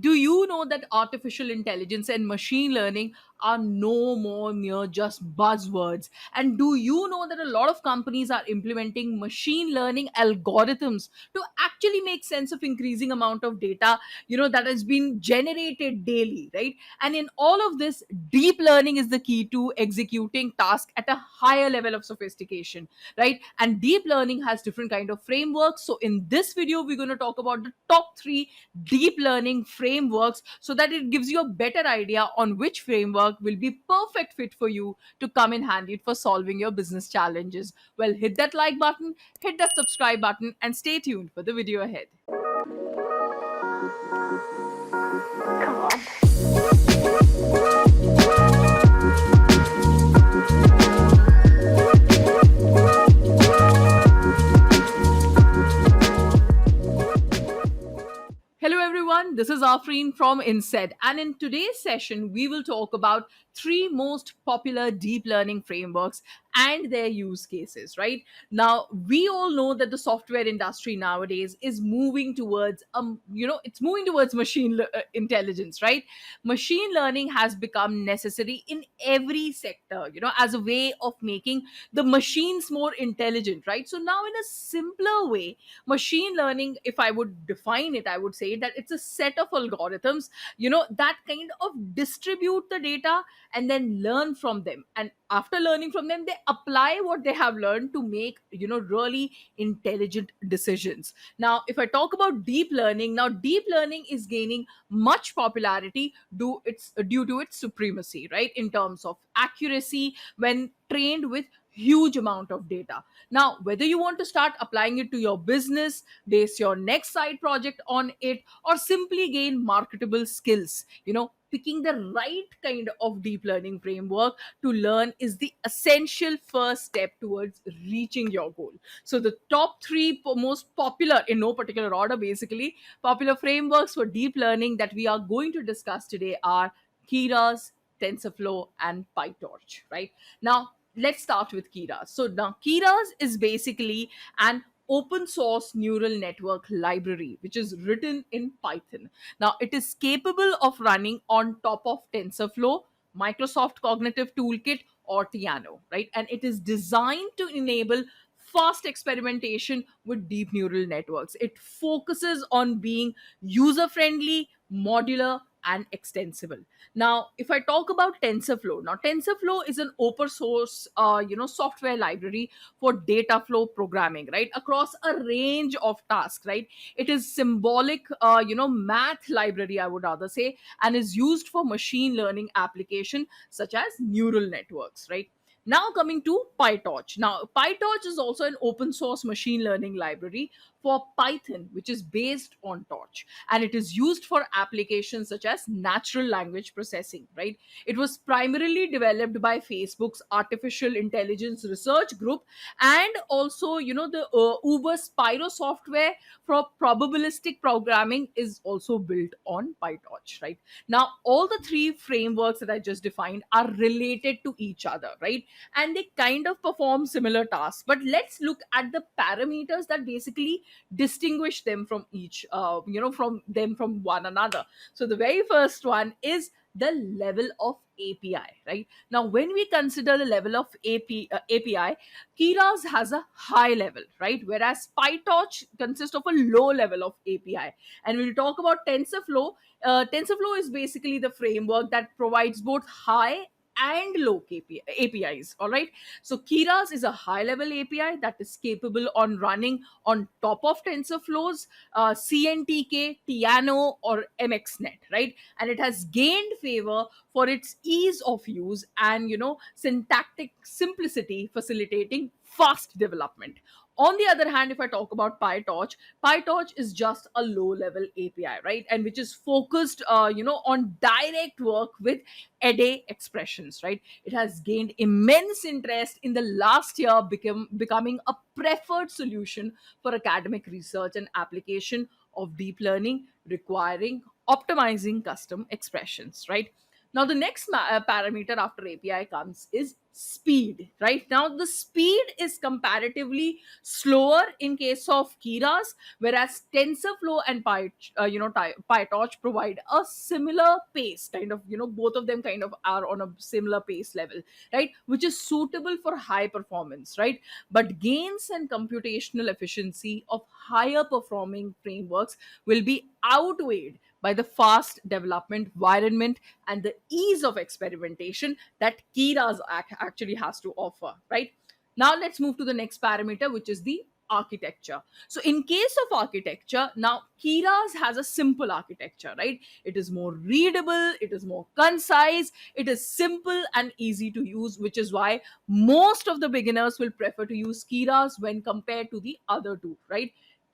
Do you know that artificial intelligence and machine learning are no more mere just buzzwords? And do you know that a lot of companies are implementing machine learning algorithms to actually make sense of increasing amount of data, that has been generated daily, right? And in all of this, deep learning is the key to executing tasks at a higher level of sophistication, right? And deep learning has different kind of frameworks. So in this video, we're going to talk about the top 3 deep learning frameworks, so that it gives you a better idea on which framework will be perfect fit for you to come in handy for solving your business challenges. Well, hit that like button, hit that subscribe button, and stay tuned for the video ahead. Hello everyone, this is Afreen from Insaid, and in today's session we will talk about 3 most popular deep learning frameworks and their use cases, right? Now, we all know that the software industry nowadays is moving towards it's moving towards intelligence, right? Machine learning has become necessary in every sector, as a way of making the machines more intelligent, right? So now, in a simpler way, machine learning, if I would define it, I would say that it's a set of algorithms, that kind of distribute the data and then learn from them, and after learning from them, they apply what they have learned to make, really intelligent decisions. Now, if I talk about deep learning, now deep learning is gaining much popularity due to its supremacy, right, in terms of accuracy when trained with huge amount of data. Now, whether you want to start applying it to your business, base your next side project on it, or simply gain marketable skills, picking the right kind of deep learning framework to learn is the essential first step towards reaching your goal. So the top 3 most popular, in no particular order, basically popular frameworks for deep learning that we are going to discuss today are Keras, TensorFlow, and PyTorch, right? Now, let's start with Keras. So now Keras is basically an open source neural network library which is written in Python. Now, it is capable of running on top of TensorFlow, Microsoft Cognitive Toolkit, or Tiano, right? And it is designed to enable fast experimentation with deep neural networks. It focuses on being user friendly, modular, and extensible. Now, if I talk about TensorFlow, now TensorFlow is an open source, software library for data flow programming, right, across a range of tasks, right? It is symbolic, math library, I would rather say, and is used for machine learning application such as neural networks, right? Now, coming to PyTorch. Now, PyTorch is also an open source machine learning library for Python, which is based on Torch, and it is used for applications such as natural language processing, right? It was primarily developed by Facebook's artificial intelligence research group, and also, the Uber Spyro software for probabilistic programming is also built on PyTorch, right? Now, all the 3 frameworks that I just defined are related to each other, right? And they kind of perform similar tasks, but let's look at the parameters that basically distinguish them from from one another. So the very first one is the level of API, right? Now, when we consider the level of API, Keras has a high level, right? Whereas PyTorch consists of a low level of API. And we'll talk about TensorFlow. TensorFlow is basically the framework that provides both high and low APIs. All right. So Keras is a high level API that is capable on running on top of TensorFlow's CNTK, Tiano, or MXNet, right? And it has gained favor for its ease of use and, syntactic simplicity, facilitating fast development. On the other hand, if I talk about PyTorch, PyTorch is just a low level API, right? And which is focused, on direct work with EDE expressions, right? It has gained immense interest in the last year, becoming a preferred solution for academic research and application of deep learning requiring optimizing custom expressions, right? Now, the next parameter after API comes is speed. Right now, the speed is comparatively slower in case of Keras, whereas TensorFlow and PyTorch provide a similar pace. Kind of, both of them kind of are on a similar pace level, right? Which is suitable for high performance, right? But gains and computational efficiency of higher performing frameworks will be outweighed by the fast development environment and the ease of experimentation that Keras actually has to offer, right? Now let's move to the next parameter, which is the architecture. So in case of architecture, now Keras has a simple architecture, right? It is more readable, it is more concise, it is simple and easy to use, which is why most of the beginners will prefer to use Keras when compared to the other two, right?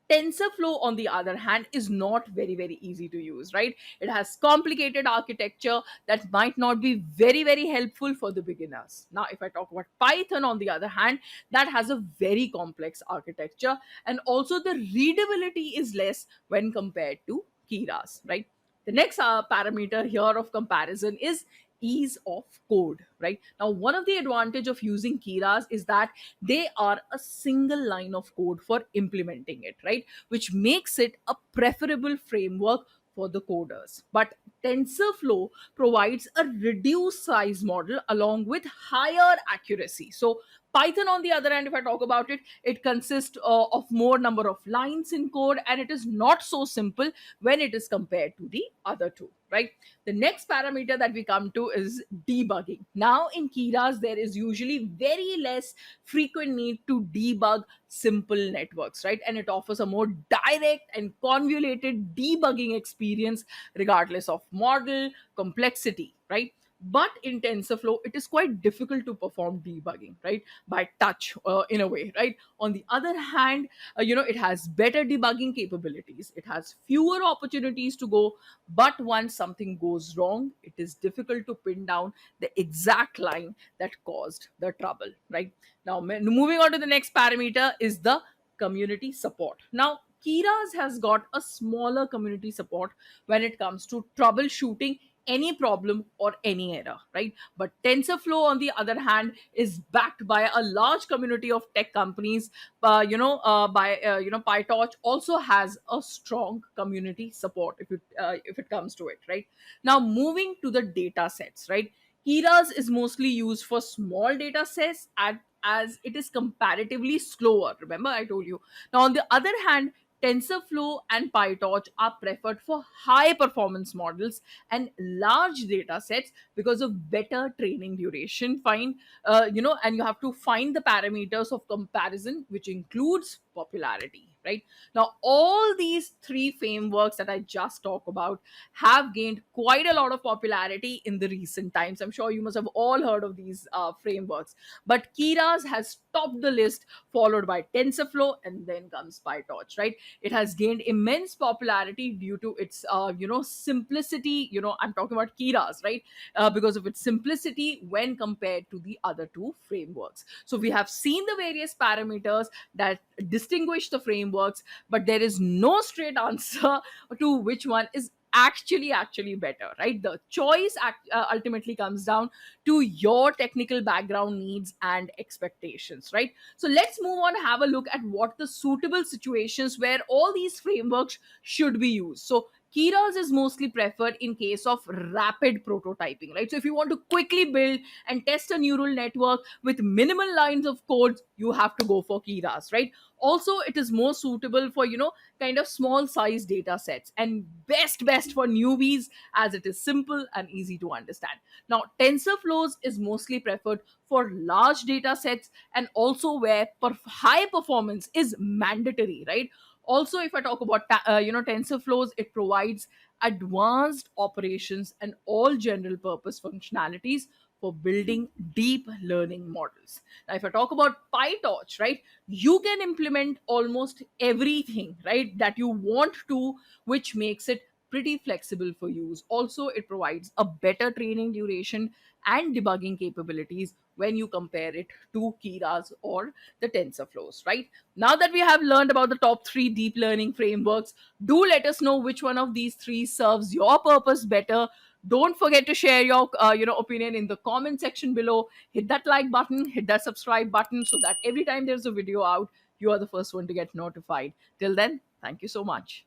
TensorFlow, on the other hand, is not very, very easy to use, right? It has complicated architecture that might not be very, very helpful for the beginners. Now, if I talk about Python, on the other hand, that has a very complex architecture, and also the readability is less when compared to Keras, right? The next parameter here of comparison is ease of code. Right now, one of the advantage of using Keras is that they are a single line of code for implementing it, right? Which makes it a preferable framework for the coders. But TensorFlow provides a reduced size model along with higher accuracy. So Python, on the other hand, if I talk about it, it consists of more number of lines in code, and it is not so simple when it is compared to the other two, right? The next parameter that we come to is debugging. Now, in Keras, there is usually very less frequent need to debug simple networks, right? And it offers a more direct and convoluted debugging experience regardless of model complexity, right? But in TensorFlow, it is quite difficult to perform debugging, right, by touch, in a way, right? On the other hand, it has better debugging capabilities. It has fewer opportunities to go, but once something goes wrong, it is difficult to pin down the exact line that caused the trouble, right? Now, moving on to the next parameter is the community support. Now, Keras has got a smaller community support when it comes to troubleshooting any problem or any error, right? But TensorFlow, on the other hand, is backed by a large community of tech companies. PyTorch also has a strong community support if it comes to it, right? Now, moving to the data sets, right? Keras is mostly used for small data sets as it is comparatively slower. Remember, I told you. Now, on the other hand, TensorFlow and PyTorch are preferred for high performance models and large data sets because of better training duration. And you have to find the parameters of comparison, which includes popularity, right? Now, all these three frameworks that I just talked about have gained quite a lot of popularity in the recent times. I'm sure you must have all heard of these frameworks, but Keras has topped the list, followed by TensorFlow, and then comes PyTorch, right? It has gained immense popularity due to its simplicity. I'm talking about Keras, right? Because of its simplicity when compared to the other two frameworks. So we have seen the various parameters that distinguish the frameworks, but there is no straight answer to which one is actually better, right? The choice ultimately comes down to your technical background needs and expectations, right? So let's move on, have a look at what the suitable situations where all these frameworks should be used. So Keras is mostly preferred in case of rapid prototyping, right? So if you want to quickly build and test a neural network with minimal lines of code, you have to go for Keras, right? Also, it is more suitable for kind of small size data sets, and best for newbies as it is simple and easy to understand. Now, TensorFlows is mostly preferred for large data sets, and also where high performance is mandatory, right? Also, if I talk about TensorFlows, it provides advanced operations and all general purpose functionalities for building deep learning models. Now, if I talk about PyTorch, right, you can implement almost everything, right, that you want to, which makes it pretty flexible for use. Also, it provides a better training duration and debugging capabilities when you compare it to Keras or the TensorFlows, right? Now that we have learned about the top three deep learning frameworks, do let us know which one of these three serves your purpose better. Don't forget to share your opinion in the comment section below. Hit that like button, hit that subscribe button, so that every time there's a video out, you are the first one to get notified. Till then, thank you so much.